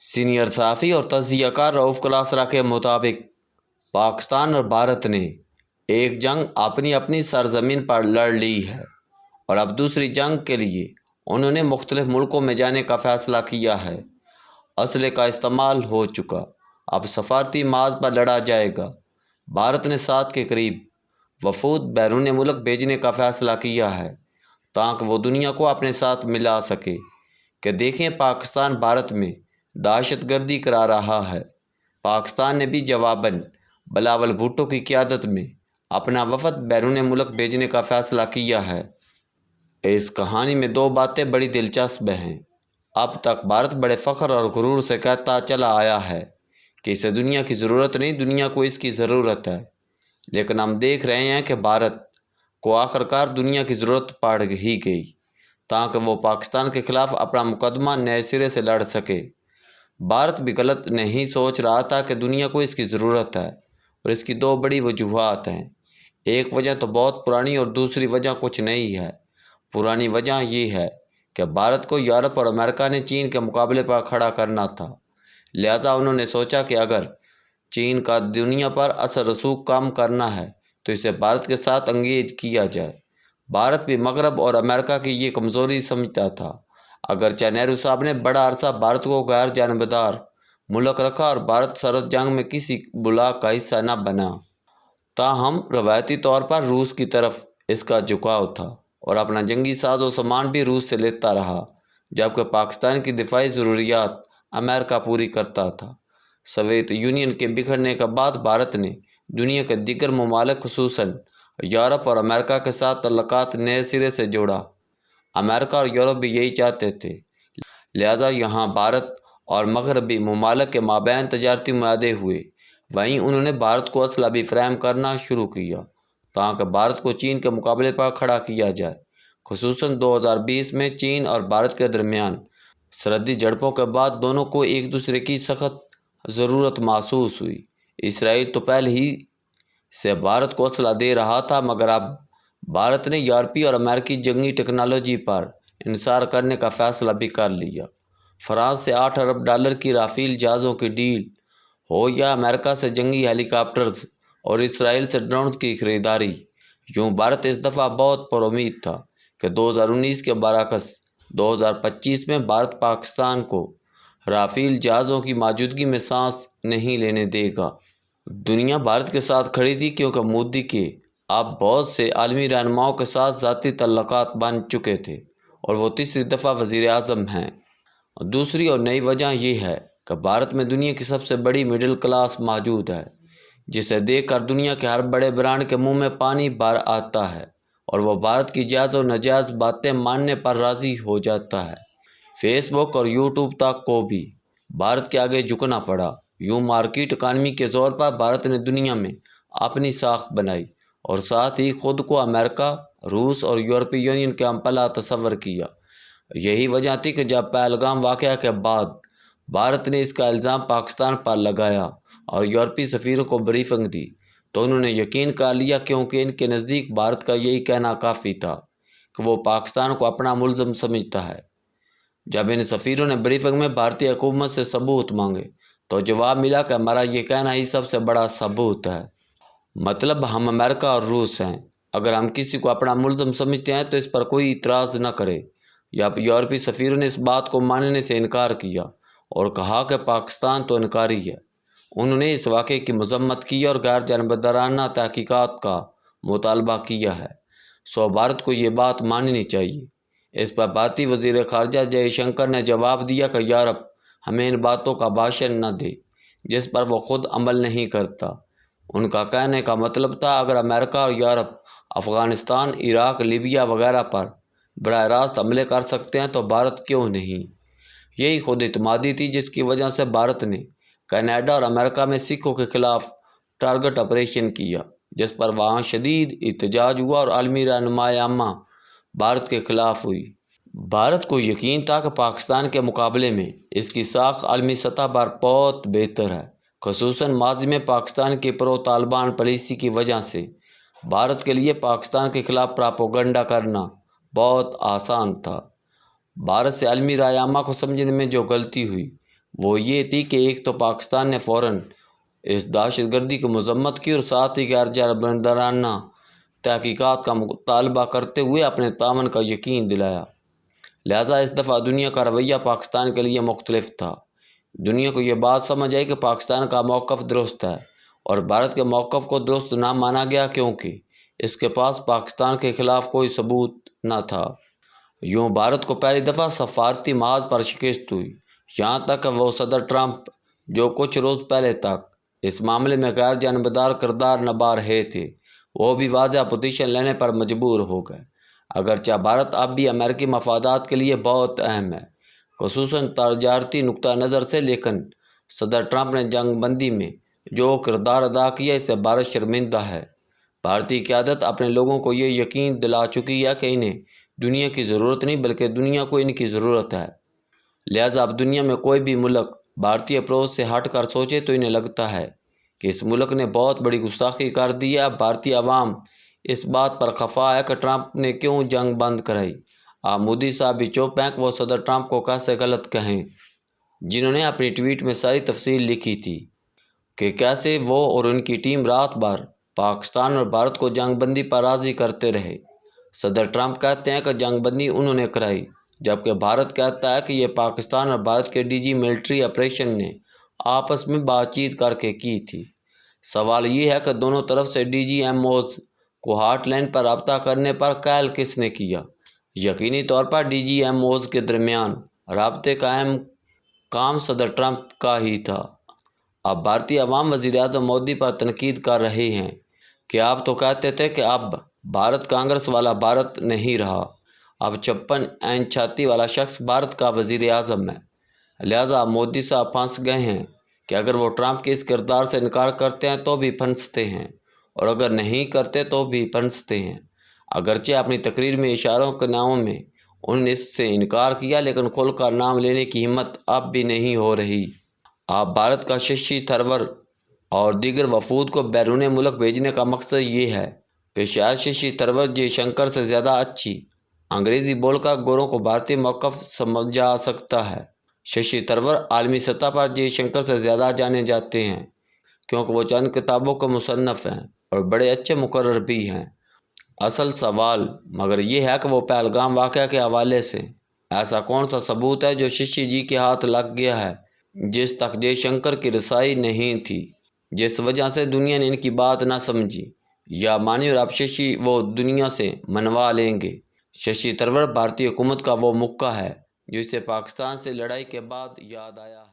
Senior صحافی اور تجزیہ کار رؤف کلاسرا کے مطابق پاکستان اور بھارت نے ایک جنگ اپنی اپنی سرزمین پر لڑ لی ہے اور اب دوسری جنگ کے لیے انہوں نے مختلف ملکوں میں جانے کا فیصلہ کیا ہے۔ اسلحے کا استعمال ہو چکا، اب سفارتی محاذ پر لڑا جائے گا۔ بھارت نے 7 کے قریب وفود بیرون ملک بھیجنے کا فیصلہ کیا ہے تاکہ وہ دنیا کو اپنے ساتھ ملا سکے کہ دیکھیں پاکستان بھارت میں دہشت گردی کرا رہا ہے۔ پاکستان نے بھی جواباً بلاول بھٹو کی قیادت میں اپنا وفد بیرون ملک بھیجنے کا فیصلہ کیا ہے۔ اس کہانی میں 2 باتیں بڑی دلچسپ ہیں۔ اب تک بھارت بڑے فخر اور غرور سے کہتا چلا آیا ہے کہ اسے دنیا کی ضرورت نہیں، دنیا کو اس کی ضرورت ہے، لیکن ہم دیکھ رہے ہیں کہ بھارت کو آخرکار دنیا کی ضرورت پڑ ہی گئی تاکہ وہ پاکستان کے خلاف اپنا مقدمہ نئے سرے سے لڑ سکے۔ بھارت بھی غلط نہیں سوچ رہا تھا کہ دنیا کو اس کی ضرورت ہے، اور اس کی 2 بڑی وجوہات ہیں۔ ایک وجہ تو بہت پرانی اور دوسری وجہ کچھ نئی ہے۔ پرانی وجہ یہ ہے کہ بھارت کو یورپ اور امریکہ نے چین کے مقابلے پر کھڑا کرنا تھا، لہذا انہوں نے سوچا کہ اگر چین کا دنیا پر اثر رسوخ کم کرنا ہے تو اسے بھارت کے ساتھ انگیج کیا جائے۔ بھارت بھی مغرب اور امریکہ کی یہ کمزوری سمجھتا تھا۔ اگرچہ نہرو صاحب نے بڑا عرصہ بھارت کو غیر جانبدار ملک رکھا اور بھارت سرحد جنگ میں کسی بلاک کا حصہ نہ بنا، تاہم روایتی طور پر روس کی طرف اس کا جھکاؤ تھا اور اپنا جنگی ساز و سامان بھی روس سے لیتا رہا، جبکہ پاکستان کی دفاعی ضروریات امریکہ پوری کرتا تھا۔ سوویت یونین کے بکھرنے کے بعد بھارت نے دنیا کے دیگر ممالک خصوصاً یورپ اور امریکہ کے ساتھ تعلقات نئے سرے سے جوڑا۔ امریکہ اور یورپ بھی یہی چاہتے تھے، لہذا یہاں بھارت اور مغربی ممالک کے مابین تجارتی معاہدے ہوئے۔ وہیں انہوں نے بھارت کو اسلحہ بھی فراہم کرنا شروع کیا تاکہ بھارت کو چین کے مقابلے پر کھڑا کیا جائے۔ خصوصاً 2020 میں چین اور بھارت کے درمیان سرحدی جھڑپوں کے بعد دونوں کو ایک دوسرے کی سخت ضرورت محسوس ہوئی۔ اسرائیل تو پہلے ہی سے بھارت کو اسلحہ دے رہا تھا، مگر اب بھارت نے یورپی اور امریکی جنگی ٹیکنالوجی پر انحصار کرنے کا فیصلہ بھی کر لیا۔ فرانس سے $8 ارب کی رافیل جہازوں کی ڈیل ہو یا امریکہ سے جنگی ہیلی کاپٹرز اور اسرائیل سے ڈرونز کی خریداری، یوں بھارت اس دفعہ بہت پر امید تھا کہ 2019 کے برعکس 2025 میں بھارت پاکستان کو رافیل جہازوں کی موجودگی میں سانس نہیں لینے دے گا۔ دنیا بھارت کے ساتھ کھڑی تھی کیونکہ مودی کے اب بہت سے عالمی رہنماؤں کے ساتھ ذاتی تعلقات بن چکے تھے اور وہ تیسری دفعہ وزیر اعظم ہیں۔ دوسری اور نئی وجہ یہ ہے کہ بھارت میں دنیا کی سب سے بڑی مڈل کلاس موجود ہے، جسے دیکھ کر دنیا کے ہر بڑے برانڈ کے منہ میں پانی بھر آتا ہے اور وہ بھارت کی جائز و ناجائز باتیں ماننے پر راضی ہو جاتا ہے۔ فیس بک اور یوٹیوب تک کو بھی بھارت کے آگے جھکنا پڑا۔ یوں مارکیٹ اکانومی کے زور پر بھارت نے دنیا میں اپنی ساکھ بنائی اور ساتھ ہی خود کو امریکہ، روس اور یورپی یونین کے امپلا تصور کیا۔ یہی وجہ تھی کہ جب پہلگام واقعہ کے بعد بھارت نے اس کا الزام پاکستان پر لگایا اور یورپی سفیروں کو بریفنگ دی تو انہوں نے یقین کر لیا، کیونکہ ان کے نزدیک بھارت کا یہی کہنا کافی تھا کہ وہ پاکستان کو اپنا ملزم سمجھتا ہے۔ جب ان سفیروں نے بریفنگ میں بھارتی حکومت سے ثبوت مانگے تو جواب ملا کہ ہمارا یہ کہنا ہی سب سے بڑا ثبوت ہے، مطلب ہم امریکہ اور روس ہیں، اگر ہم کسی کو اپنا ملزم سمجھتے ہیں تو اس پر کوئی اعتراض نہ کرے۔ یورپی سفیروں نے اس بات کو ماننے سے انکار کیا اور کہا کہ پاکستان تو انکاری ہے۔ انہوں نے اس واقعے کی مذمت کی اور غیر جانبدارانہ تحقیقات کا مطالبہ کیا ہے، سو بھارت کو یہ بات ماننی چاہیے۔ اس پر بھارتی وزیر خارجہ جے شنکر نے جواب دیا کہ یورپ ہمیں ان باتوں کا بھاشن نہ دے جس پر وہ خود عمل نہیں کرتا۔ ان کا کہنے کا مطلب تھا اگر امریکہ اور یورپ افغانستان، عراق، لیبیا وغیرہ پر براہ راست حملے کر سکتے ہیں تو بھارت کیوں نہیں؟ یہی خود اعتمادی تھی جس کی وجہ سے بھارت نے کینیڈا اور امریکہ میں سکھوں کے خلاف ٹارگٹ آپریشن کیا، جس پر وہاں شدید احتجاج ہوا اور عالمی رہنمائی عامہ بھارت کے خلاف ہوئی۔ بھارت کو یقین تھا کہ پاکستان کے مقابلے میں اس کی ساکھ عالمی سطح پر بہت بہتر ہے، خصوصاً ماضی میں پاکستان کی پرو طالبان پالیسی کی وجہ سے بھارت کے لیے پاکستان کے خلاف پراپیگنڈا کرنا بہت آسان تھا۔ بھارت سے عالمی رائے عامہ کو سمجھنے میں جو غلطی ہوئی وہ یہ تھی کہ ایک تو پاکستان نے فوراً اس دہشت گردی کی مذمت کی اور ساتھ ہی غیر جانبدارانہ تحقیقات کا مطالبہ کرتے ہوئے اپنے تعاون کا یقین دلایا۔ لہذا اس دفعہ دنیا کا رویہ پاکستان کے لیے مختلف تھا۔ دنیا کو یہ بات سمجھ آئی کہ پاکستان کا موقف درست ہے اور بھارت کے موقف کو درست نہ مانا گیا کیونکہ اس کے پاس پاکستان کے خلاف کوئی ثبوت نہ تھا۔ یوں بھارت کو پہلی دفعہ سفارتی محاذ پر شکست ہوئی، یہاں تک کہ وہ صدر ٹرمپ جو کچھ روز پہلے تک اس معاملے میں غیر جانبدار کردار نبھا رہے تھے، وہ بھی واضح پوزیشن لینے پر مجبور ہو گئے۔ اگرچہ بھارت اب بھی امریکی مفادات کے لیے بہت اہم ہے، خصوصاً تجارتی نقطہ نظر سے، لیکن صدر ٹرمپ نے جنگ بندی میں جو کردار ادا کیا اس سے بھارت شرمندہ ہے۔ بھارتی قیادت اپنے لوگوں کو یہ یقین دلا چکی ہے کہ انہیں دنیا کی ضرورت نہیں بلکہ دنیا کو ان کی ضرورت ہے۔ لہٰذا اب دنیا میں کوئی بھی ملک بھارتی اپروچ سے ہٹ کر سوچے تو انہیں لگتا ہے کہ اس ملک نے بہت بڑی گستاخی کر دی ہے۔ اب بھارتی عوام اس بات پر خفا ہے کہ ٹرمپ نے کیوں جنگ بند کرائی۔ اب مودی صاحب بھی چپ ہیں کہ وہ صدر ٹرمپ کو کیسے غلط کہیں، جنہوں نے اپنی ٹویٹ میں ساری تفصیل لکھی تھی کہ کیسے وہ اور ان کی ٹیم رات بھر پاکستان اور بھارت کو جنگ بندی پر راضی کرتے رہے۔ صدر ٹرمپ کہتے ہیں کہ جنگ بندی انہوں نے کرائی، جبکہ بھارت کہتا ہے کہ یہ پاکستان اور بھارت کے ڈی جی ملٹری آپریشن نے آپس میں بات چیت کر کے کی تھی۔ سوال یہ ہے کہ دونوں طرف سے ڈی جی ایم اوز کو ہاٹ لائن پر رابطہ کرنے پر قائل کس نے کیا؟ یقینی طور پر ڈی جی ایم اوز کے درمیان رابطے کا اہم کام صدر ٹرمپ کا ہی تھا۔ اب بھارتی عوام وزیر اعظم مودی پر تنقید کر رہے ہیں کہ آپ تو کہتے تھے کہ اب بھارت کانگریس والا بھارت نہیں رہا، اب 56 انچ چھاتی والا شخص بھارت کا وزیر اعظم ہے۔ لہٰذا مودی صاحب پھنس گئے ہیں کہ اگر وہ ٹرمپ کے اس کردار سے انکار کرتے ہیں تو بھی پھنستے ہیں اور اگر نہیں کرتے تو بھی پھنستے ہیں۔ اگرچہ اپنی تقریر میں اشاروں کے نام میں انہوں نے اس سے انکار کیا، لیکن کھل کر نام لینے کی ہمت اب بھی نہیں ہو رہی۔ اب بھارت کا ششی تھرور اور دیگر وفود کو بیرون ملک بھیجنے کا مقصد یہ ہے کہ شاید ششی تھرور جے شنکر سے زیادہ اچھی انگریزی بول کر گوروں کو بھارتی موقف سمجھا سکتا ہے۔ ششی تھرور عالمی سطح پر جے شنکر سے زیادہ جانے جاتے ہیں کیونکہ وہ چند کتابوں کے مصنف ہیں اور بڑے اچھے مقرر بھی ہیں۔ اصل سوال مگر یہ ہے کہ وہ پہلگام واقعہ کے حوالے سے ایسا کون سا ثبوت ہے جو ششی جی کے ہاتھ لگ گیا ہے جس تک جے شنکر کی رسائی نہیں تھی، جس وجہ سے دنیا نے ان کی بات نہ سمجھی یا مانی اور اب ششی وہ دنیا سے منوا لیں گے۔ ششی تھرور بھارتی حکومت کا وہ مکہ ہے جو اسے پاکستان سے لڑائی کے بعد یاد آیا ہے۔